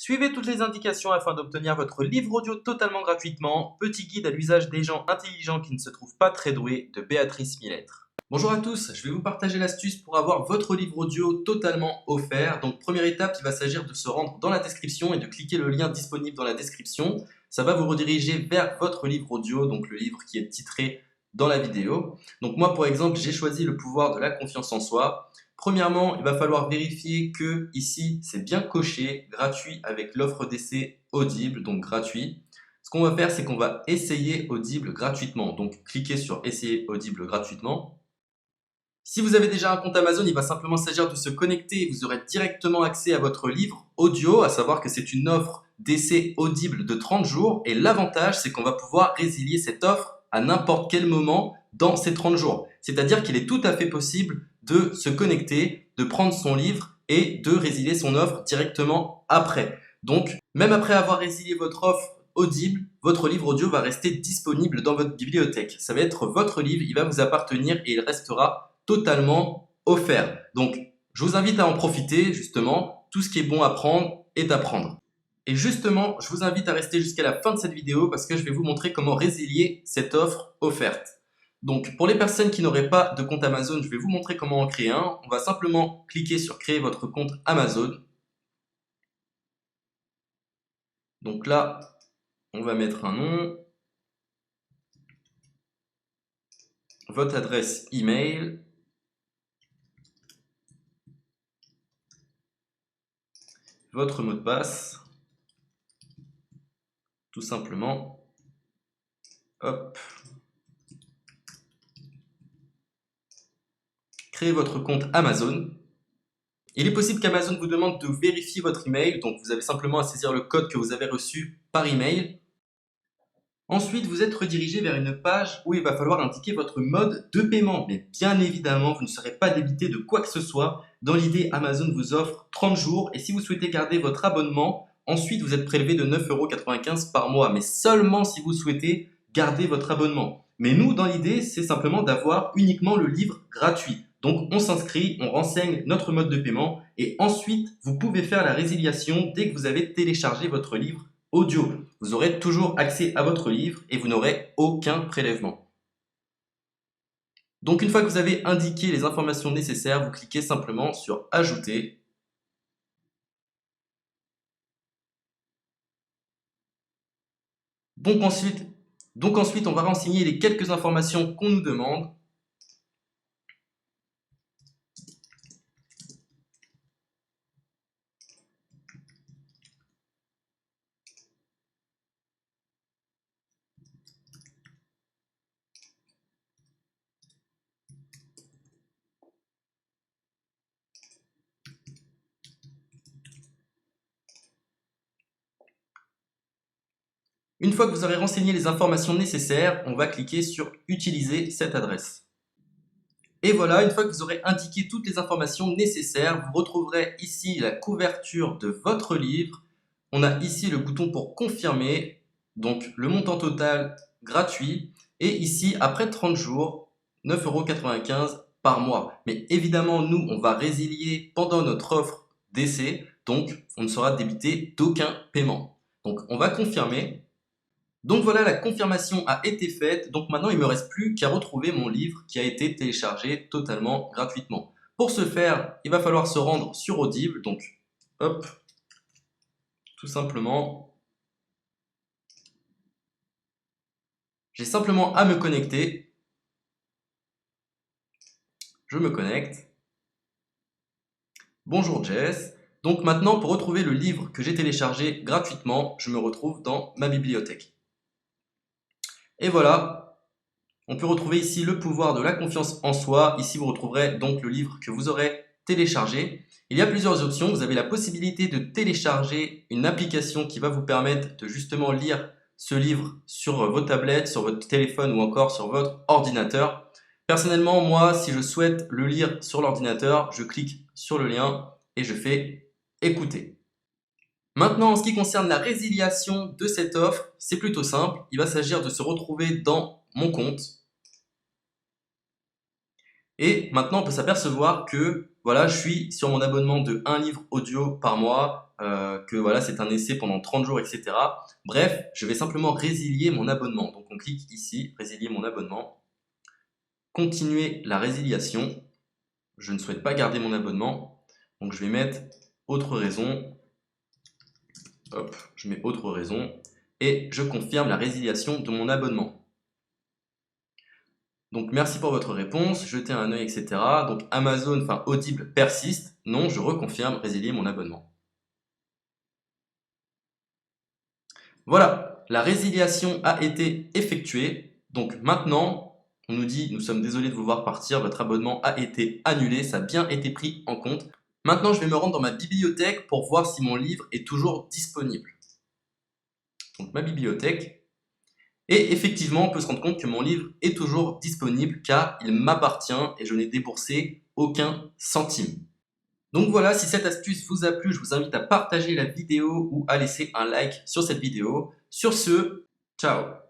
Suivez toutes les indications afin d'obtenir votre livre audio totalement gratuitement. Petit guide à l'usage des gens intelligents qui ne se trouvent pas très doués de Béatrice Millettre. Bonjour à tous, je vais vous partager l'astuce pour avoir votre livre audio totalement offert. Donc première étape, il va s'agir de se rendre dans la description et de cliquer le lien disponible dans la description. Ça va vous rediriger vers votre livre audio, donc le livre qui est titré dans la vidéo. Donc moi par exemple, j'ai choisi le pouvoir de la confiance en soi. Premièrement, il va falloir vérifier que ici c'est bien coché, gratuit avec l'offre d'essai Audible, donc gratuit. Ce qu'on va faire, c'est qu'on va essayer Audible gratuitement. Donc cliquez sur essayer Audible gratuitement. Si vous avez déjà un compte Amazon, il va simplement s'agir de se connecter et vous aurez directement accès à votre livre audio, à savoir que c'est une offre d'essai Audible de 30 jours. Et l'avantage, c'est qu'on va pouvoir résilier cette offre à n'importe quel moment dans ces 30 jours. C'est-à-dire qu'il est tout à fait possible de se connecter, de prendre son livre et de résilier son offre directement après. Donc, même après avoir résilié votre offre Audible, votre livre audio va rester disponible dans votre bibliothèque. Ça va être votre livre, il va vous appartenir et il restera totalement offert. Donc, je vous invite à en profiter, justement. Tout ce qui est bon à prendre est à prendre. Et justement, je vous invite à rester jusqu'à la fin de cette vidéo parce que je vais vous montrer comment résilier cette offre offerte. Donc, pour les personnes qui n'auraient pas de compte Amazon, je vais vous montrer comment en créer un. On va simplement cliquer sur créer votre compte Amazon. Donc là, on va mettre un nom, votre adresse email, votre mot de passe, tout simplement. Hop. Créez votre compte Amazon. Il est possible qu'Amazon vous demande de vérifier votre email, donc vous avez simplement à saisir le code que vous avez reçu par email. Ensuite, vous êtes redirigé vers une page où il va falloir indiquer votre mode de paiement. Mais bien évidemment, vous ne serez pas débité de quoi que ce soit. Dans l'idée, Amazon vous offre 30 jours et si vous souhaitez garder votre abonnement, ensuite vous êtes prélevé de 9,95 € par mois, mais seulement si vous souhaitez garder votre abonnement. Mais nous, dans l'idée, c'est simplement d'avoir uniquement le livre gratuit. Donc on s'inscrit, on renseigne notre mode de paiement et ensuite vous pouvez faire la résiliation dès que vous avez téléchargé votre livre audio. Vous aurez toujours accès à votre livre et vous n'aurez aucun prélèvement. Donc une fois que vous avez indiqué les informations nécessaires, vous cliquez simplement sur Ajouter. Donc ensuite, on va renseigner les quelques informations qu'on nous demande. Une fois que vous aurez renseigné les informations nécessaires, on va cliquer sur Utiliser cette adresse. Et voilà, une fois que vous aurez indiqué toutes les informations nécessaires, vous retrouverez ici la couverture de votre livre. On a ici le bouton pour confirmer, donc le montant total gratuit. Et ici, après 30 jours, 9,95 € par mois. Mais évidemment, nous, on va résilier pendant notre offre d'essai, donc on ne sera débité d'aucun paiement. Donc on va confirmer. Donc voilà, la confirmation a été faite. Donc maintenant, il ne me reste plus qu'à retrouver mon livre qui a été téléchargé totalement gratuitement. Pour ce faire, il va falloir se rendre sur Audible. Donc, hop, tout simplement. J'ai simplement à me connecter. Je me connecte. Bonjour Jess. Donc maintenant, pour retrouver le livre que j'ai téléchargé gratuitement, je me retrouve dans ma bibliothèque. Et voilà, on peut retrouver ici le pouvoir de la confiance en soi. Ici, vous retrouverez donc le livre que vous aurez téléchargé. Il y a plusieurs options. Vous avez la possibilité de télécharger une application qui va vous permettre de justement lire ce livre sur vos tablettes, sur votre téléphone ou encore sur votre ordinateur. Personnellement, moi, si je souhaite le lire sur l'ordinateur, je clique sur le lien et je fais écouter. Maintenant, en ce qui concerne la résiliation de cette offre, c'est plutôt simple. Il va s'agir de se retrouver dans mon compte. Et maintenant, on peut s'apercevoir que voilà, je suis sur mon abonnement de 1 livre audio par mois. que voilà, c'est un essai pendant 30 jours, etc. Bref, je vais simplement résilier mon abonnement. Donc on clique ici, résilier mon abonnement. Continuer la résiliation. Je ne souhaite pas garder mon abonnement. Donc je vais mettre autre raison. Hop, je mets autre raison. Et je confirme la résiliation de mon abonnement. Donc merci pour votre réponse, jetez un œil, etc. Donc Amazon, enfin Audible persiste. Non, je reconfirme, résilier mon abonnement. Voilà, la résiliation a été effectuée. Donc maintenant, on nous dit, nous sommes désolés de vous voir partir, votre abonnement a été annulé, ça a bien été pris en compte. Maintenant, je vais me rendre dans ma bibliothèque pour voir si mon livre est toujours disponible. Donc ma bibliothèque. Et effectivement, on peut se rendre compte que mon livre est toujours disponible car il m'appartient et je n'ai déboursé aucun centime. Donc voilà, si cette astuce vous a plu, je vous invite à partager la vidéo ou à laisser un like sur cette vidéo. Sur ce, ciao!